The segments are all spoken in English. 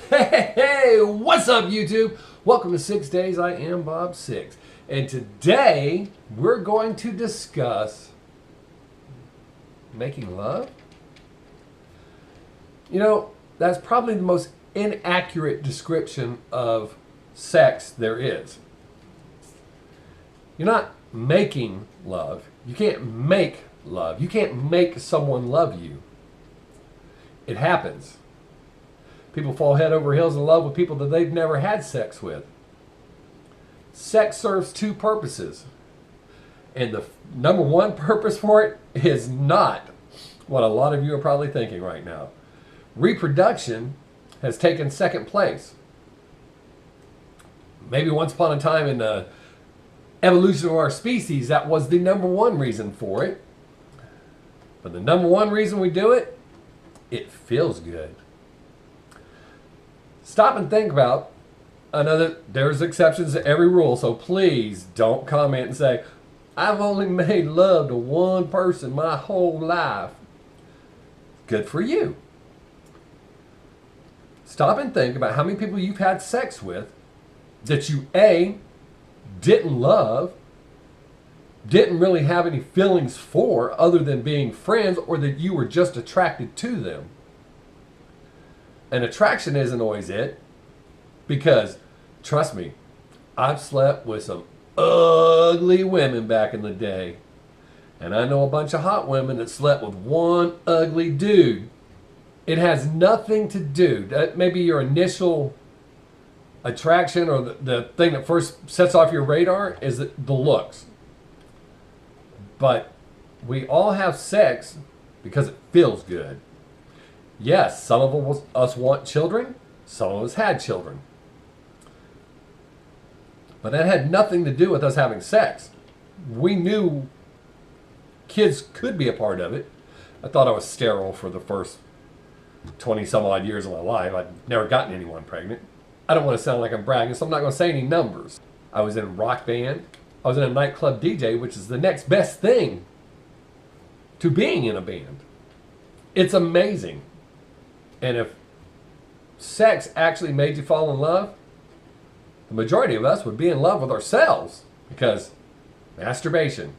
Hey, what's up, YouTube? Welcome to Sixx Days. I am Bob Sixx, and today we're going to discuss making love. You know, that's probably the most inaccurate description of sex there is. You're not making love. You can't make love. You can't make someone love you. It happens. People fall head over heels in love with people that they've never had sex with. Sex serves two purposes. And the number one purpose for it is not what a lot of you are probably thinking right now. Reproduction has taken second place. Maybe once upon a time in the evolution of our species, that was the number one reason for it. But the number one reason we do it, it feels good. Stop and think about, I know that there's exceptions to every rule, so please don't comment and say, I've only made love to one person my whole life. Good for you. Stop and think about how many people you've had sex with that you A, didn't love, didn't really have any feelings for other than being friends, or that you were just attracted to them. And attraction isn't always it, because trust me, I've slept with some ugly women back in the day, and I know a bunch of hot women that slept with one ugly dude. It has nothing to do, maybe your initial attraction or the thing that first sets off your radar is the looks. But we all have sex because it feels good. Yes, some of us want children, some of us had children. But that had nothing to do with us having sex. We knew kids could be a part of it. I thought I was sterile for the first 20 some odd years of my life. I'd never gotten anyone pregnant. I don't want to sound like I'm bragging, so I'm not going to say any numbers. I was in a rock band. I was in a nightclub DJ, which is the next best thing to being in a band. It's amazing. And if sex actually made you fall in love, the majority of us would be in love with ourselves, because masturbation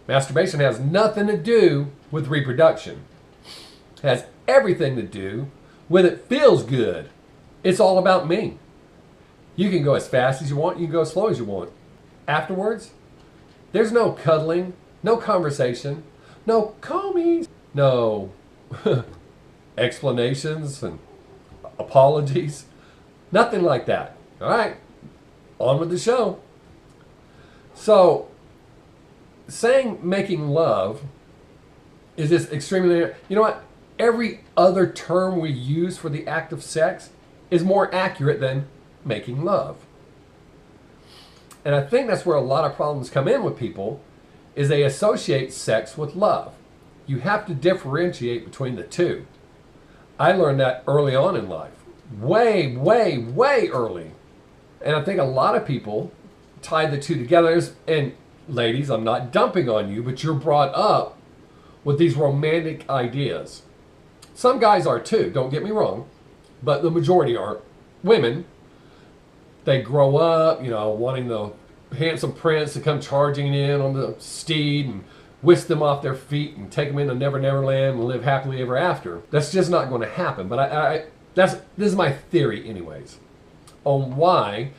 has nothing to do with reproduction. It has everything to do with it feels good. It's all about me. You can go as fast as you want, you can go as slow as you want. Afterwards, there's no cuddling, no conversation, no commies, no explanations and apologies, nothing like that. All right, on with the show. So, saying making love is just extremely, you know what? Every other term we use for the act of sex is more accurate than making love. And I think that's where a lot of problems come in with people, is they associate sex with love. You have to differentiate between the two. I learned that early on in life. Way, way, way early. And I think a lot of people tie the two together. And ladies, I'm not dumping on you, but you're brought up with these romantic ideas. Some guys are too, don't get me wrong, but the majority are. Women, they grow up, you know, wanting the handsome prince to come charging in on the steed and whisk them off their feet and take them into Never Never Land and live happily ever after. That's just not going to happen. But this is my theory anyways, on why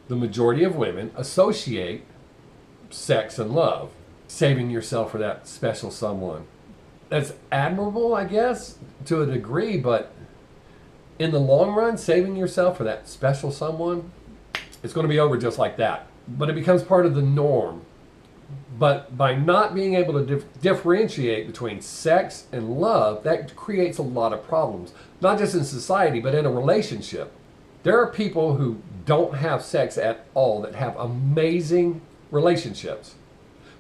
the majority of women associate sex and love. Saving yourself for that special someone. That's admirable, I guess, to a degree, but in the long run, saving yourself for that special someone, it's going to be over just like that. But it becomes part of the norm. But by not being able to differentiate between sex and love, that creates a lot of problems. Not just in society, but in a relationship. There are people who don't have sex at all that have amazing relationships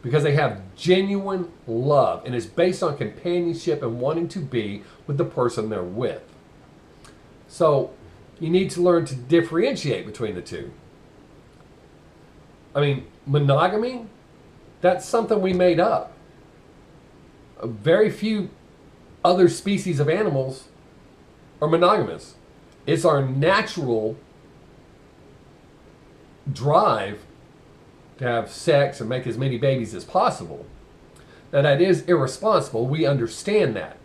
because they have genuine love, and it's based on companionship and wanting to be with the person they're with. So you need to learn to differentiate between the two. I mean, monogamy, that's something we made up. Very few other species of animals are monogamous. It's our natural drive to have sex and make as many babies as possible. Now, that is irresponsible. We understand that.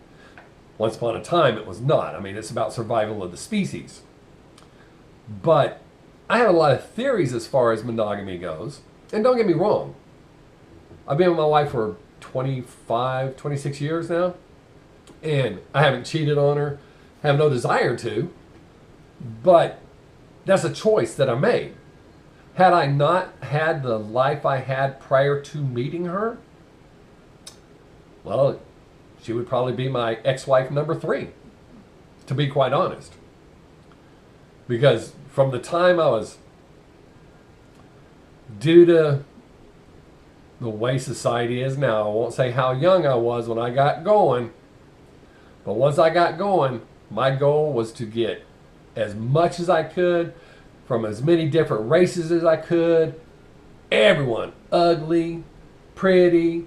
Once upon a time, it was not. I mean, it's about survival of the species. But I have a lot of theories as far as monogamy goes. And don't get me wrong. I've been with my wife for 25, 26 years now. And I haven't cheated on her. Have no desire to. But that's a choice that I made. Had I not had the life I had prior to meeting her, well, she would probably be my ex-wife number 3, to be quite honest. Because from the time I was, due to the way society is now, I won't say how young I was when I got going, but once I got going, my goal was to get as much as I could from as many different races as I could. Everyone, ugly, pretty.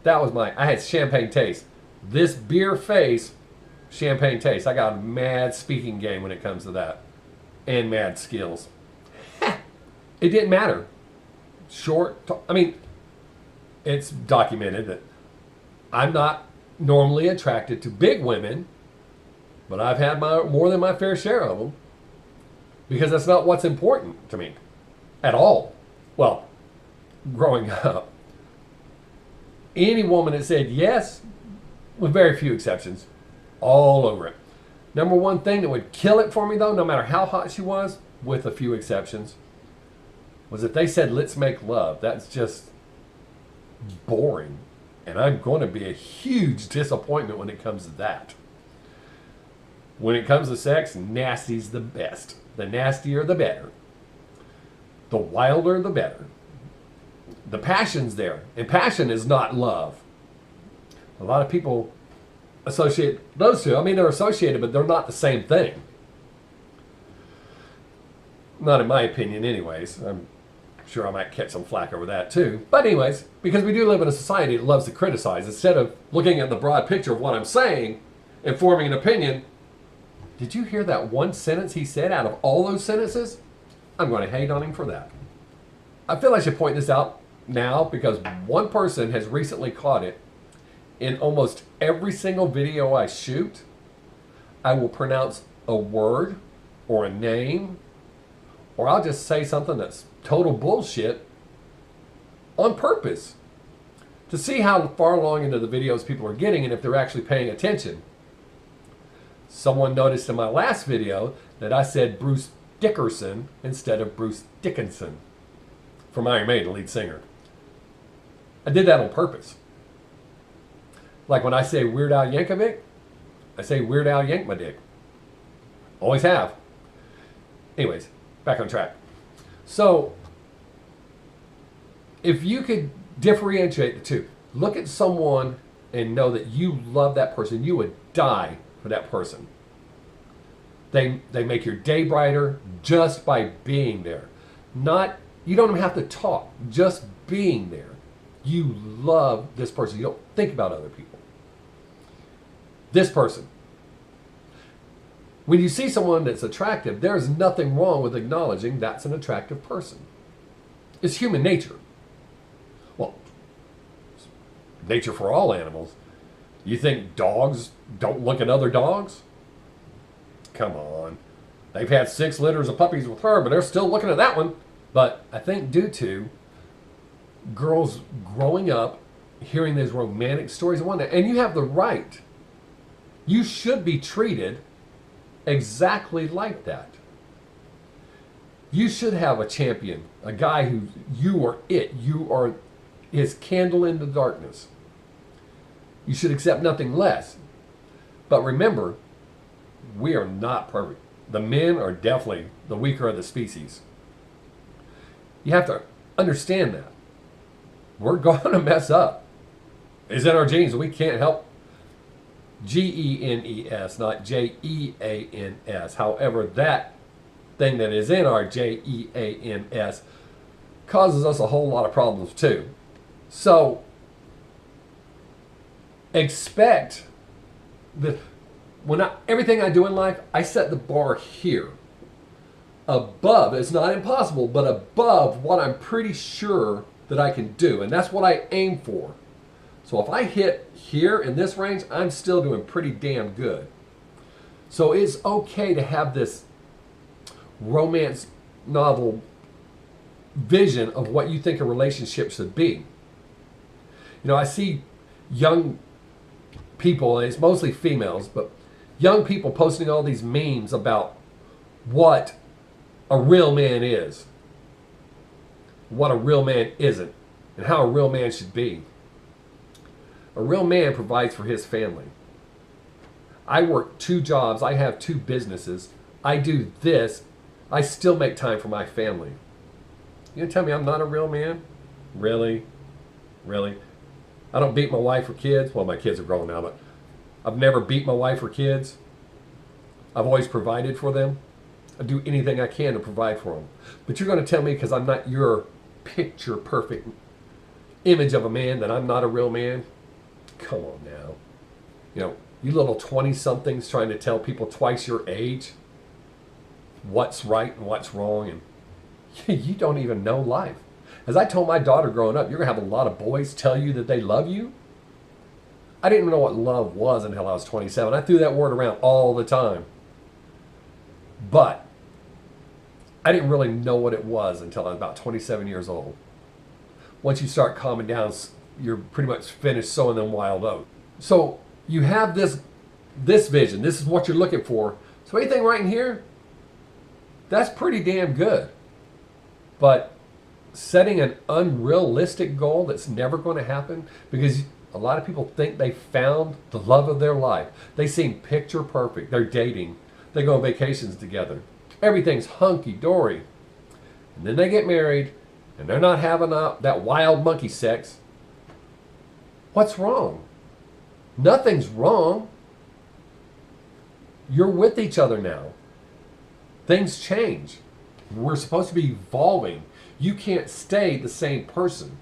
That was I had champagne taste. This beer face, champagne taste. I got a mad speaking game when it comes to that. And mad skills. It didn't matter. I mean, it's documented that I'm not normally attracted to big women, but I've had more than my fair share of them. Because that's not what's important to me. At all. Well, growing up. Any woman that said yes, with very few exceptions, all over it. Number one thing that would kill it for me, though, no matter how hot she was, with a few exceptions, was if they said, let's make love. That's just boring. And I'm going to be a huge disappointment when it comes to that. When it comes to sex, nasty's the best. The nastier, the better. The wilder, the better. The passion's there. And passion is not love. A lot of people associate those two. I mean, they're associated, but they're not the same thing. Not in my opinion, anyways. I'm sure I might catch some flack over that, too. But anyways, because we do live in a society that loves to criticize, instead of looking at the broad picture of what I'm saying and forming an opinion, did you hear that one sentence he said out of all those sentences? I'm going to hate on him for that. I feel I should point this out now because one person has recently caught it. In almost every single video I shoot, I will pronounce a word or a name, or I'll just say something that's total bullshit on purpose to see how far along into the videos people are getting and if they're actually paying attention. Someone noticed in my last video that I said Bruce Dickerson instead of Bruce Dickinson from Iron Maiden, the lead singer. I did that on purpose. Like when I say Weird Al Yankovic, I say Weird Al Yank my dick. Always have. Anyways, back on track. So, if you could differentiate the two, look at someone and know that you love that person, you would die for that person. They make your day brighter just by being there. You don't even have to talk, just being there. You love this person. You don't think about other people. This person. When you see someone that's attractive, there's nothing wrong with acknowledging that's an attractive person. It's human nature. Well, nature for all animals. You think dogs don't look at other dogs? Come on. They've had 6 litters of puppies with her, but they're still looking at that one. But I think due to girls growing up, hearing these romantic stories and whatnot, and you have the right. You should be treated exactly like that. You should have a champion, a guy who you are it. You are his candle in the darkness. You should accept nothing less. But remember, we are not perfect. The men are definitely the weaker of the species. You have to understand that. We're going to mess up. It's in our genes. We can't help. Genes, not Jeans. However, that thing that is in our Jeans causes us a whole lot of problems too. So, expect that everything I do in life, I set the bar here. Above, it's not impossible, but above what I'm pretty sure that I can do. And that's what I aim for. So if I hit here in this range, I'm still doing pretty damn good. So it's okay to have this romance novel vision of what you think a relationship should be. You know, I see young people, and it's mostly females, but young people posting all these memes about what a real man is, what a real man isn't, and how a real man should be. A real man provides for his family. I work 2 jobs. I have 2 businesses. I do this. I still make time for my family. You gonna tell me I'm not a real man? Really? Really? I don't beat my wife or kids. Well, my kids are grown now, but I've never beat my wife or kids. I've always provided for them. I do anything I can to provide for them. But you're going to tell me because I'm not your picture perfect image of a man that I'm not a real man? Come on now. You know, you little 20-somethings trying to tell people twice your age what's right and what's wrong, and you don't even know life. As I told my daughter growing up, you're going to have a lot of boys tell you that they love you. I didn't even know what love was until I was 27. I threw that word around all the time. But I didn't really know what it was until I was about 27 years old. Once you start calming down, you're pretty much finished sowing them wild oats. So you have this vision. This is what you're looking for. So anything right in here, that's pretty damn good. But setting an unrealistic goal that's never going to happen, because a lot of people think they found the love of their life. They seem picture perfect. They're dating. They go on vacations together. Everything's hunky-dory. And then they get married, and they're not having that wild monkey sex. What's wrong? Nothing's wrong. You're with each other now. Things change. We're supposed to be evolving. You can't stay the same person.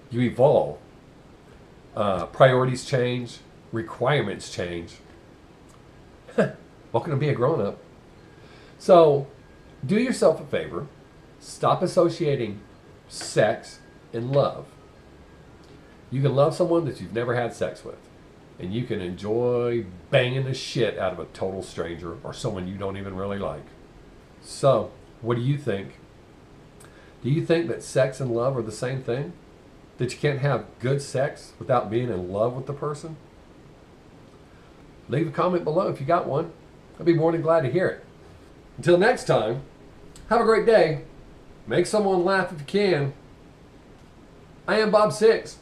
You evolve. Priorities change. Requirements change. Welcome to be a grown-up. So, do yourself a favor. Stop associating sex and love. You can love someone that you've never had sex with. And you can enjoy banging the shit out of a total stranger or someone you don't even really like. So, what do you think? Do you think that sex and love are the same thing? That you can't have good sex without being in love with the person? Leave a comment below if you got one. I'd be more than glad to hear it. Until next time, have a great day. Make someone laugh if you can. I am Bob Sixx.